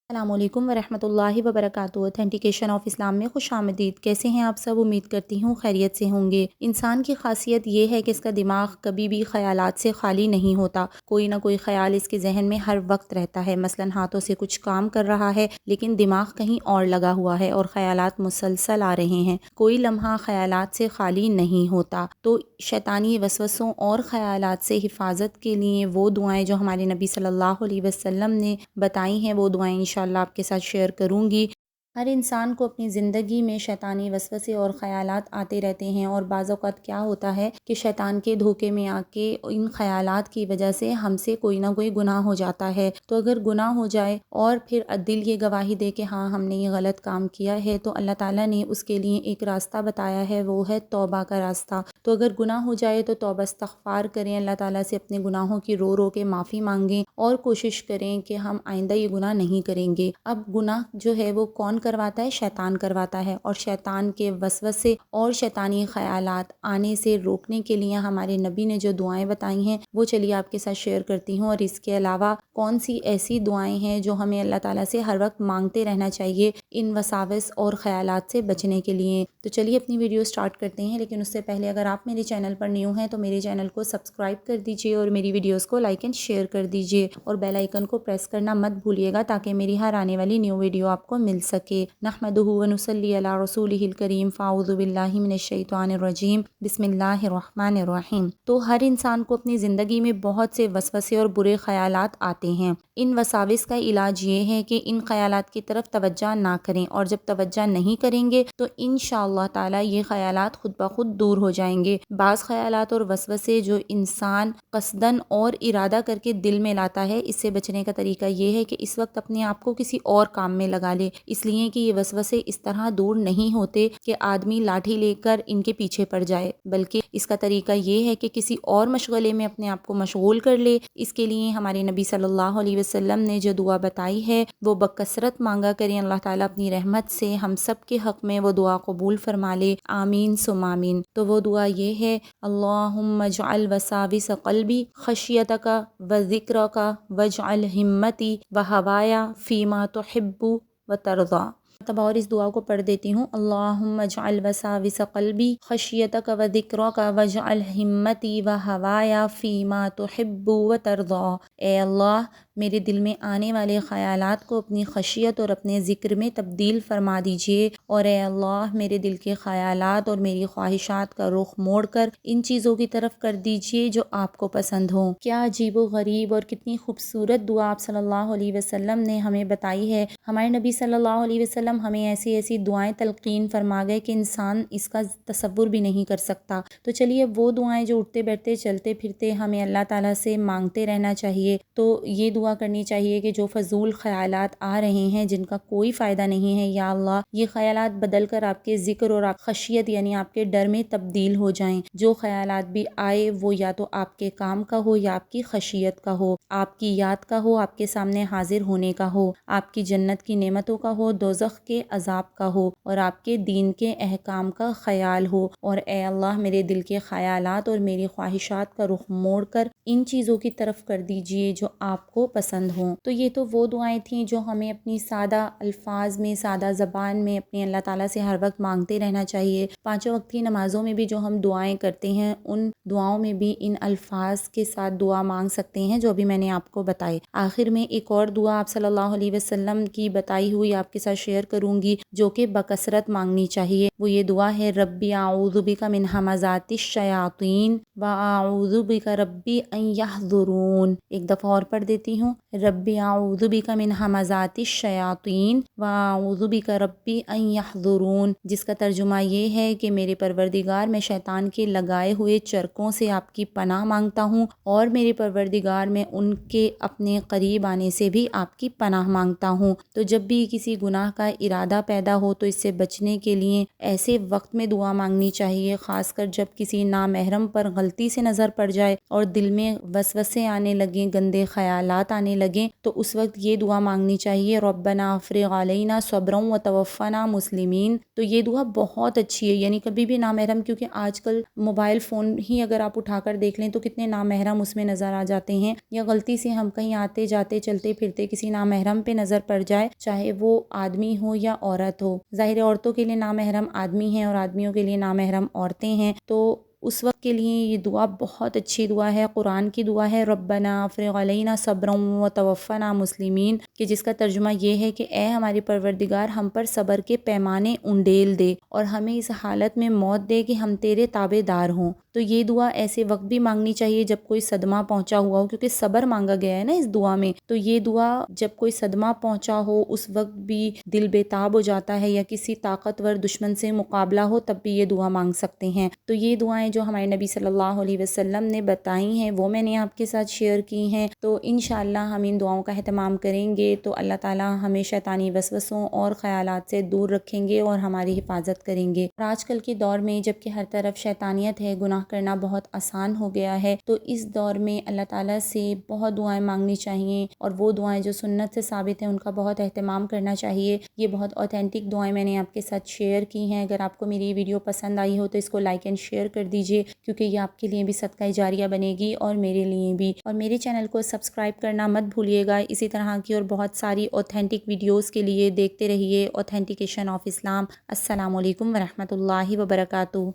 السلام علیکم ورحمۃ اللہ وبرکاتہ۔ اتھینٹیکیشن آف اسلام میں خوش آمدید۔ کیسے ہیں آپ سب؟ امید کرتی ہوں خیریت سے ہوں گے۔ انسان کی خاصیت یہ ہے کہ اس کا دماغ کبھی بھی خیالات سے خالی نہیں ہوتا، کوئی نہ کوئی خیال اس کے ذہن میں ہر وقت رہتا ہے۔ مثلاً ہاتھوں سے کچھ کام کر رہا ہے لیکن دماغ کہیں اور لگا ہوا ہے اور خیالات مسلسل آ رہے ہیں، کوئی لمحہ خیالات سے خالی نہیں ہوتا۔ تو شیطانی وسوسوں اور خیالات سے حفاظت کے لیے وہ دعائیں جو ہمارے نبی صلی اللہ علیہ وسلم نے بتائی ہیں، وہ دعائیں انشاءاللہ آپ کے ساتھ شیئر کروں گی۔ ہر انسان کو اپنی زندگی میں شیطانی وسوسے اور خیالات آتے رہتے ہیں، اور بعض اوقات کیا ہوتا ہے کہ شیطان کے دھوکے میں آ کے ان خیالات کی وجہ سے ہم سے کوئی نہ کوئی گناہ ہو جاتا ہے۔ تو اگر گناہ ہو جائے اور پھر دل یہ گواہی دے کہ ہاں ہم نے یہ غلط کام کیا ہے، تو اللہ تعالیٰ نے اس کے لیے ایک راستہ بتایا ہے، وہ ہے توبہ کا راستہ۔ تو اگر گناہ ہو جائے تو توبہ استغفار کریں، اللہ تعالیٰ سے اپنے گناہوں کی رو رو کے معافی مانگیں اور کوشش کریں کہ ہم آئندہ یہ گناہ نہیں کریں گے۔ اب گناہ جو ہے وہ کون کرواتا ہے؟ شیطان کرواتا ہے، اور شیطان کے وسوسے اور شیطانی خیالات آنے سے روکنے کے لیے ہمارے نبی نے جو دعائیں بتائی ہیں وہ چلیے آپ کے ساتھ شیئر کرتی ہوں۔ اور اس کے علاوہ کون سی ایسی دعائیں ہیں جو ہمیں اللہ تعالیٰ سے ہر وقت مانگتے رہنا چاہیے ان وساوس اور خیالات سے بچنے کے لیے۔ تو چلیے اپنی ویڈیو سٹارٹ کرتے ہیں، لیکن اس سے پہلے اگر آپ میرے چینل پر نیو ہیں تو میرے چینل کو سبسکرائب کر دیجئے اور میری ویڈیوز کو لائک اینڈ شیئر کر دیجئے، اور بیل آئیکن کو پریس کرنا مت بھولیے گا تاکہ میری ہر آنے والی نیو ویڈیو آپ کو مل سکے۔ نحمدہ ونصلی علی رسولہ الکریم، فاعوذ باللہ من الشیطان الرجیم، بسم اللہ الرحمن الرحیم۔ تو ہر انسان کو اپنی زندگی میں بہت سے وسوسے اور برے خیالات آتے ہیں۔ ان وساوس کا علاج یہ ہے کہ ان خیالات کی طرف توجہ نہ کریں، اور جب توجہ نہیں کریں گے تو انشاءاللہ تعالی یہ خیالات خود بخود دور ہو جائیں گے۔ بعض خیالات اور وسوسے جو انسان قصداً اور ارادہ کر کے دل میں لاتا ہے، اس سے بچنے کا طریقہ یہ ہے کہ اس وقت اپنے آپ کو کسی اور کام میں لگا لے، اس لیے کہ یہ وسوسے اس طرح دور نہیں ہوتے کہ آدمی لاٹھی لے کر ان کے پیچھے پڑ جائے، بلکہ اس کا طریقہ یہ ہے کہ کسی اور مشغلے میں اپنے آپ کو مشغول کر لے۔ اس کے لیے ہمارے نبی صلی اللہ علیہ وسلم نے جو دعا بتائی ہے وہ بکثرت مانگا کریں۔ اللہ تعالیٰ اپنی رحمت سے ہم سب کے حق میں وہ دعا قبول فرما لے، آمین ثم آمین۔ تو وہ دعا یہ ہے: اللہم اجعل وساوس قلبی خشیتک و ذکرک واجعل ہمتی و ہوایا فیما تحب و ترضی۔ تب اور اس دعا کو پڑھ دیتی ہوں: اللہم اجعل وساوس قلبی خشیتک و ذکرک واجعل ہمتی و ہوایا فیما تحب و ترضی۔ اے اللہ، میرے دل میں آنے والے خیالات کو اپنی خشیت اور اپنے ذکر میں تبدیل فرما دیجئے، اور اے اللہ میرے دل کے خیالات اور میری خواہشات کا رخ موڑ کر ان چیزوں کی طرف کر دیجئے جو آپ کو پسند ہوں۔ کیا عجیب و غریب اور کتنی خوبصورت دعا آپ صلی اللہ علیہ وسلم نے ہمیں بتائی ہے۔ ہمارے نبی صلی اللہ علیہ وسلم ہمیں ایسی ایسی دعائیں تلقین فرما گئے کہ انسان اس کا تصور بھی نہیں کر سکتا۔ تو چلیے وہ دعائیں جو اٹھتے بیٹھتے چلتے پھرتے ہمیں اللہ تعالیٰ سے مانگتے رہنا چاہیے۔ تو یہ دعا کرنی چاہیے کہ جو فضول خیالات آ رہے ہیں جن کا کوئی فائدہ نہیں ہے، یا اللہ یہ خیالات بدل کر آپ کے ذکر اور آپ خشیت یعنی آپ کے ڈر میں تبدیل ہو جائیں۔ جو خیالات بھی آئے وہ یا تو آپ کے کام کا ہو یا آپ کی خشیت کا ہو، آپ کی یاد کا ہو، آپ کے سامنے حاضر ہونے کا ہو، آپ کی جنت کی نعمتوں کا ہو، دوزخ کے عذاب کا ہو، اور آپ کے دین کے احکام کا خیال ہو۔ اور اے اللہ میرے دل کے خیالات اور میری خواہشات کا رخ موڑ کر ان چیزوں کی طرف کر دیجئے جو آپ کو پسند ہوں۔ تو یہ تو وہ دعائیں تھیں جو ہمیں اپنی سادہ الفاظ میں، سادہ زبان میں اپنے اللہ تعالیٰ سے ہر وقت مانگتے رہنا چاہیے۔ پانچوں وقت کی نمازوں میں بھی جو ہم دعائیں کرتے ہیں ان دعاؤں میں بھی ان الفاظ کے ساتھ دعا مانگ سکتے ہیں جو بھی میں نے آپ کو بتائی۔ آخر میں ایک اور دعا آپ صلی اللہ علیہ وسلم کی بتائی ہوئی آپ کے ساتھ شیئر کروں گی جو کہ بکثرت مانگنی چاہیے۔ وہ یہ دعا ہے: ربی اعوذ بک من ہمزات الشیاطین و اعوذ بک ربی ان یحضرون۔ ایک دفعہ اور پڑھ دیتی ہوں: ربی اعوذ بک من ہمزات الشیاطین و اعوذ بک ربی ان یحضرون، جس کا ترجمہ یہ ہے کہ میرے پروردگار، میں شیطان کے لگائے ہوئے چرکوں سے آپ کی پناہ مانگتا ہوں، اور میرے پروردگار میں ان کے اپنے قریب آنے سے بھی آپ کی پناہ مانگتا ہوں۔ تو جب بھی کسی گناہ کا ارادہ پیدا ہو تو اس سے بچنے کے لیے ایسے وقت میں دعا مانگنی چاہیے، خاص کر جب کسی نامحرم پر غلطی سے نظر پڑ جائے اور دل میں وسوسے آنے لگیں، گندے خیالات آنے لگیں، تو اس وقت یہ دعا مانگنی چاہیے، ربنا افرغ علینا صبرا وتوفنا مسلمین۔ تو یہ دعا بہت اچھی ہے، یعنی کبھی بھی نامحرم، کیونکہ آج کل موبائل فون ہی اگر آپ اٹھا کر دیکھ لیں تو کتنے نامحرم اس میں نظر آ جاتے ہیں، یا غلطی سے ہم کہیں آتے جاتے چلتے پھرتے کسی نامحرم پہ نظر پڑ جائے، چاہے وہ آدمی ہو یا عورت ہو، ظاہر ہے عورتوں کے لیے نامحرم آدمی ہیں اور آدمیوں کے لیے نامحرم عورتیں ہیں، تو اس وقت کے لیے یہ دعا بہت اچھی دعا ہے، قرآن کی دعا ہے، ربنا افرغ علینا صبرا وتوفنا مسلمین، کہ جس کا ترجمہ یہ ہے کہ اے ہمارے پروردگار، ہم پر صبر کے پیمانے انڈیل دے اور ہمیں اس حالت میں موت دے کہ ہم تیرے تابع دار ہوں۔ تو یہ دعا ایسے وقت بھی مانگنی چاہیے جب کوئی صدمہ پہنچا ہوا ہو، کیونکہ صبر مانگا گیا ہے نا اس دعا میں، تو یہ دعا جب کوئی صدمہ پہنچا ہو، اس وقت بھی دل بے تاب ہو جاتا ہے یا کسی طاقتور دشمن سے مقابلہ ہو، تب بھی یہ دعا مانگ سکتے ہیں۔ تو یہ دعائیں جو ہمارے نبی صلی اللہ علیہ وسلم نے بتائی ہیں وہ میں نے آپ کے ساتھ شیئر کی ہیں، تو انشاءاللہ ہم ان دعاؤں کا اہتمام کریں گے تو اللہ تعالیٰ ہمیں شیطانی وسوسوں اور خیالات سے دور رکھیں گے اور ہماری حفاظت کریں گے۔ اور آج کل کے دور میں جب کہ ہر طرف شیطانیت ہے، گناہ کرنا بہت آسان ہو گیا ہے، تو اس دور میں اللہ تعالیٰ سے بہت دعائیں مانگنی چاہیے، اور وہ دعائیں جو سنت سے ثابت ہیں ان کا بہت اہتمام کرنا چاہیے۔ یہ بہت اوتھینٹک دعائیں میں نے آپ کے ساتھ شیئر کی ہیں۔ اگر آپ کو میری ویڈیو پسند آئی ہو تو اس کو لائک اینڈ شیئر کر دیجئے، کیونکہ یہ آپ کے لیے بھی صدقہ جاریہ بنے گی اور میرے لیے بھی، اور میرے چینل کو سبسکرائب کرنا مت بھولیے گا۔ اسی طرح کی اور بہت ساری اوتھینٹک ویڈیوز کے لیے دیکھتے رہیے اوتھینٹیکیشن آف اسلام۔ السلام علیکم ورحمۃ اللہ وبرکاتہ۔